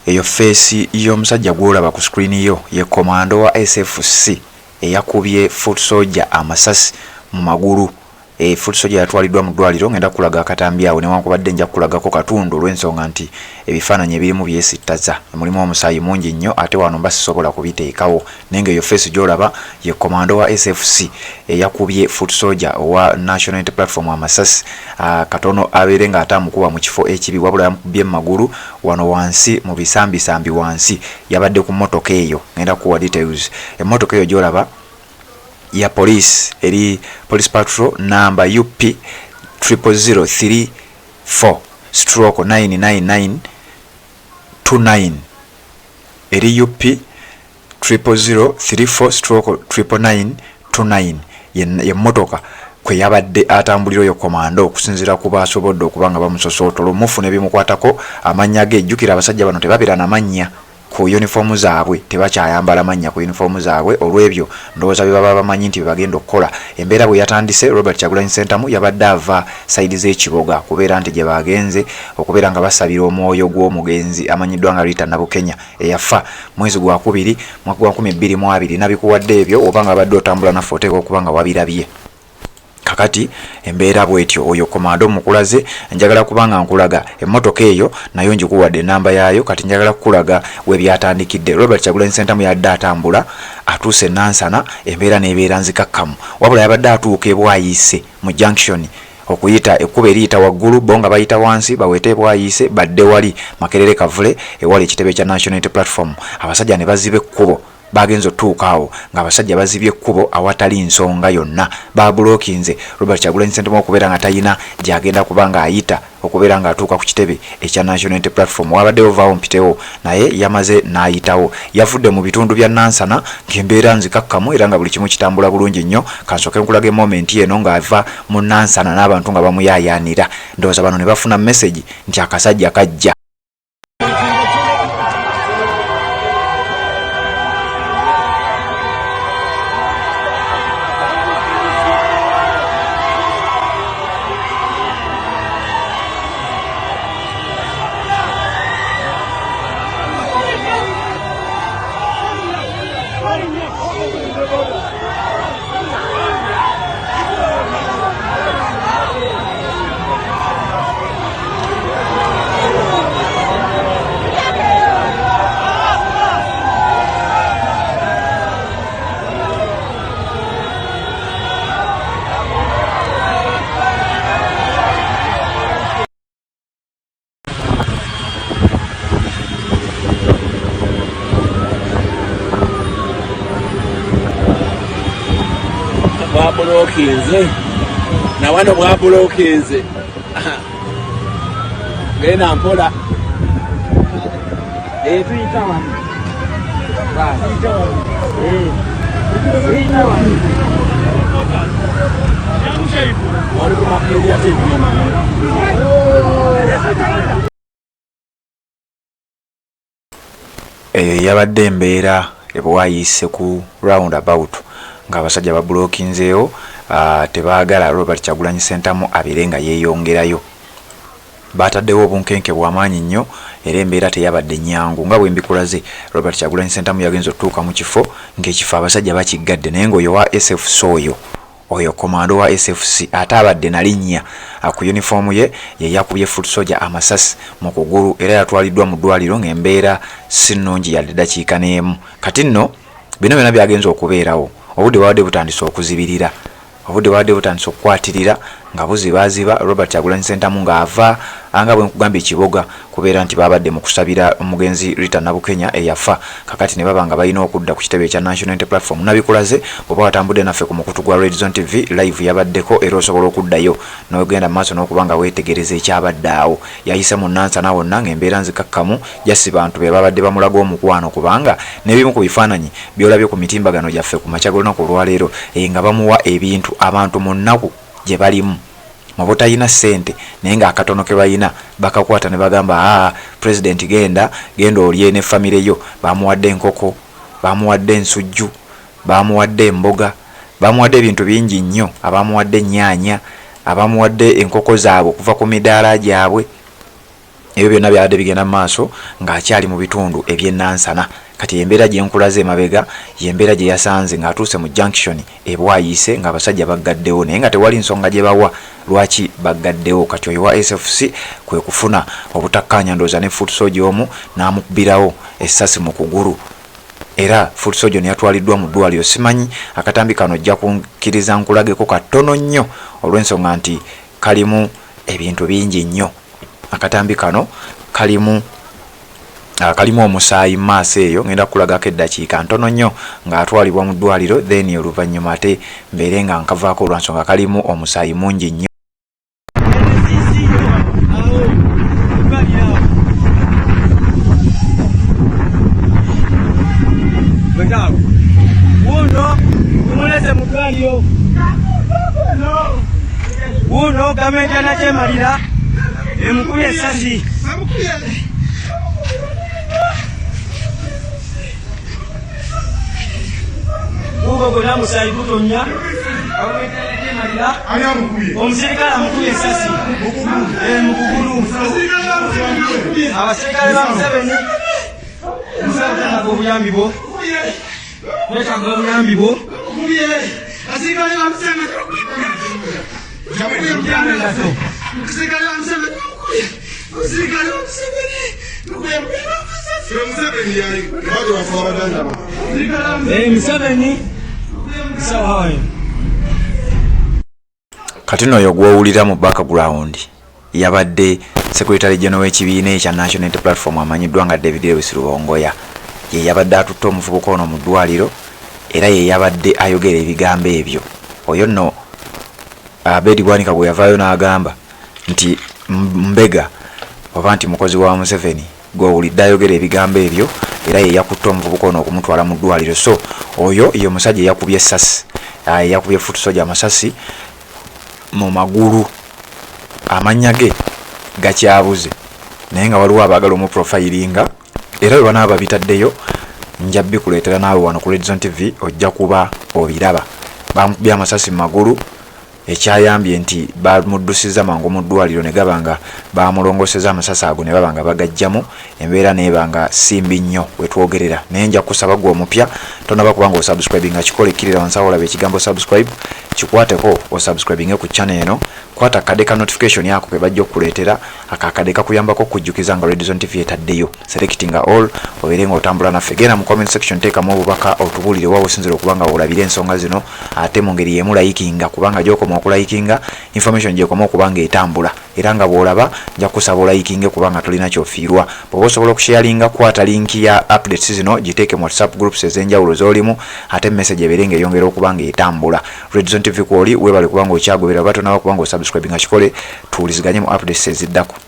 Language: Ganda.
eyo face y'omusajja gwolaba ku screen yo ye komando wa SFC eyakubye foot soldier amasasi mu magulu. Foot soldier yatwaliddwa mu ddwaliro ngenda kulaga akatambi awo newankubadde nja kulagako katundu olw'ensonga nti ebifaananyi ebirimu byesittaza mulimu omusaayi mungi nnyo ate wano basisobola kubiteekawo nenga eyo face gyolaba ye komando wa SFC eyakubye foot soldier owa National Unity Platform amasasi katono abeere nga atamukuba mu kifo ekibi wabula yamukubye mu magulu wano wansi mu bisambisambi wansi yabadde ku mmotoka eyo ngenda kuwa details. Emmotoka eyo gyolaba ya police eri police patrol number UP 00034/99929 eri UP 00034/99929 ye motoka kwe yabadde atambulira yo komando okusinzira kuba asobodde okubanga bamusosootola mufune bimukwatako amanya ge. Jjukira abasajja bano tebabira na mannya ku uniform zaabwe, tebakyayambala mannya ku uniform zaabwe, olw'ebyo ndowooza baba bamanyi nti bagenda okukola. Embeera bwe yatandise Robert Kyagulanyi Ssentamu yabadde ava side z'ekiboga kubeera nti gye bagenze okubeera nga basabira omwoyo gw'omugenzi amanyiddwa nga Rita Nabukenya eyafa mwezi gwa 2 mwaka gwa 2022 nabikuwadde ebyo obanga abadde otambula naffe oteeka okubanga wabirabye. Kakati embeera bwetyo oyo komando mukulaze njagala kubanga nkulaga emmotoka eyo nayo njikuwadde namba yaayo kati njagala kukulaga we byatandikidde. Robert Kyagulanyi Ssentamu yadde atambula atuuse Nansana embeera nebeera nzikakkamu wabula yabadde atuuka Bwayise mu junction okuyita ekkuba eriyita waggulu bo nga bayita wansi bawete Bwayise badde wali Makerere Kavule ewali ekitebe kya National Unity Platform. Abasajja ne baziba ekkubo bagenzo tuukaawo nga abasajja bazibye ekkubo awatali nsonga yonna babulokinze Robert Kyagulanyi Ssentamu okubeera nga tayina gyagenda kubanga ayita okubeera nga atuuka ku kitebe ekya National Unity Platform. Wabaddewo vaawo mpitewo naye yamaze n'ayitawo yavudde mu bitundu bya Nansana ng'embeera nzikakkamu era nga buli kimu kitambula bulungi nnyo. Kansooke nkulaga moment eno ng'ava mu Nansana n'abantu nga bamuyaayaanira ndowooza bano ne bafuna message nti akasajja kajja. Bwabulokinze na wano bwabulokinze genda mpola tuyita wano eyo yabadde embeera Bwayise ku roundabout nga abasajja babulokinzeewo tebaagala Robert Kyagulanyi Ssentamu abeere nga yeeyongerayo. Bataddewo obunkenke bw'amaanyi nnyo era embeera teyabadde nnyangu nga bwe mbikulaze. Robert Kyagulanyi Ssentamu yagenza otuuka mu kifo ng'ekifo abasajja bakiggadde naye ng'oyo wa SFC oyo komando wa SFC ate abadde na linnya ku uniform ye yakubye foot soldier amasasi mu kugulu era yatwaliddwa mu ddwaliro ng'embeera si nnungi yadde dakiika n'emu. Kati nno bino byonna byagenza okubeerawo obudde bwadde butandise okuzibirira obudde bwadde butandise okukwatirira nga buzibaziba Robert Kyagulanyi Ssentamu ng'ava anga bwe nkugambye ekiboga kubeera nti babadde mu kusabira omugenzi Rita Nabukenya eyafa. Kakati ne baba nga balina okudda ku kitebe ekya National Unity Platform. Nabikulaze oba watambudde naffe ku mukutu gwa Red Zone TV live yabaddeko era osobola okuddayo n'ogenda mu maaso n'okuba nga weetegereza ekyabadde awo. Yayise mu Nansana wonna ng'embeera nzikakkamu jasi bantu be babadde bamulaga omukwano kubanga n'ebimu ku bifaananyi byolabye ku mitimbagano gyaffe ku makya g'olunaku olwaleero nga bamuwa ebintu abantu mu nnaku gye balimu mu butalina ssente naye ng'akatono ke balina bakakwata ne bagamba president genda olye ne famire yo. Bamuwadde enkoko, bamuwadde ensujju, bamuwadde emboga, bamuwadde ebintu bingi nnyo, abamuwadde ennyaanya, abamuwadde enkoko zaabwe okuva ku midaala gyabwe. ebyo byonna byabadde bigenda mu maaso ng'akyali mu bitundu eby'ennansana. Kati embeera gye nkulaze emabega y'embeera gye yasanze ng'atuuse mu junction Bwayiise ng'abasajja baggaddewo, naye nga tewali nsonga gye bawa lwaki baggaddewo. Kati oyo wa SFC kwe kufuna obutakkaanya ndowooza ne foot soldier omu n'amukubirawo essasi mu kugulu, era foot soldier ne yatwaliddwa mu ddwaliro. Simanyi akatambi kano ojja kukkiriza nkulageko katono nnyo olw'ensonga nti kalimu ebintu bingi nnyo. Akatambi kano kalimu omusaayi maaso eyo, ngenda kulagako eddakiika ntono nnyo ng'atwalibwa mu ddwaliro, then oluvannyuma ate mbeere nga nkavaako olwansonga kalimu omusaayi mungi nnyo. Wuno gavumenti anakyemalira emukubye essasi. Gugo gonna musaayi gutonya, gavumenti anakyemalira omusirikale amukubye essasi mu kugulu. Abasirikale ba Museveni obuyambi bwo, neetaga obuyambi bwo. Kati n'oyo gw'owulira mu background yabadde Secretary General w'ekibiina ekya National Unity Platform amanyiddwa nga David Lewis Rubongoya. Ye yabadde atutte omuvubuka ono mu ddwaliro, era ye yabadde ayogera ebigambo ebyo. Oyo nno Abedi Bwanika bwe yavaayo n'agamba nti Mbega oba nti mukozi wa Museveni gw'owulidde ayogera ebigambo ebyo, era ye yakutte omuvubuka ono okumutwala mu ddwaliro. So oyo ye omusajja yakubye essasi, yakubye foot soldier amasasi mu magulu. Amannya ge gakyabuze, naye nga waliwo abaagala omuprofilinga, era bwe banaaba babitaddeyo nja bikuleetera naawe wano ku Redzone TV ojja kuba obiraba. Bamukubye amasasi mu magulu, ekyayambye nti bamuddusiza mangu mu ddwaliro ne gaba nga bamulongoseza amasasi ago ne baba nga bagajjamu, embeera neeba nga simbi nnyo wetwogerera. Naye nja kusaba gwe omupya tonaba kubanga osubscribe nga kikole kirira wansi awo olaba ekigambo subscribe, kikwateko osubscribinge ku channel eno, kwata akade ka notification yako ke bajja okuleetera, akakade kakuyambako okujjukiza nga Redzone TV etaddeyo. Selecting all obeere nga otambula naffe. Genda mu comment section teekamu obubaka otubuulire wa osinzira okubanga olabira ensonga zino, ate mu ngeri yemu layikinga kubanga gy'okoma okulayikinga information gy'ekoma okubanga etambula, era nga bw'olaba nja kusaba olayikinge kubanga tolina kyofiirwa. Bw'oba osobola okusharinga, kwata linki ya updates zino giteeke mu WhatsApp groups ez'enjawulo z'olimu, ate message ebeere ng'eyongera okubanga etambula. Redzone TV kwoli weebale kubanga okyagoberera, oba tonaba kubanga osubscribe nga kikole tuwuliziganye mu updates eziddako.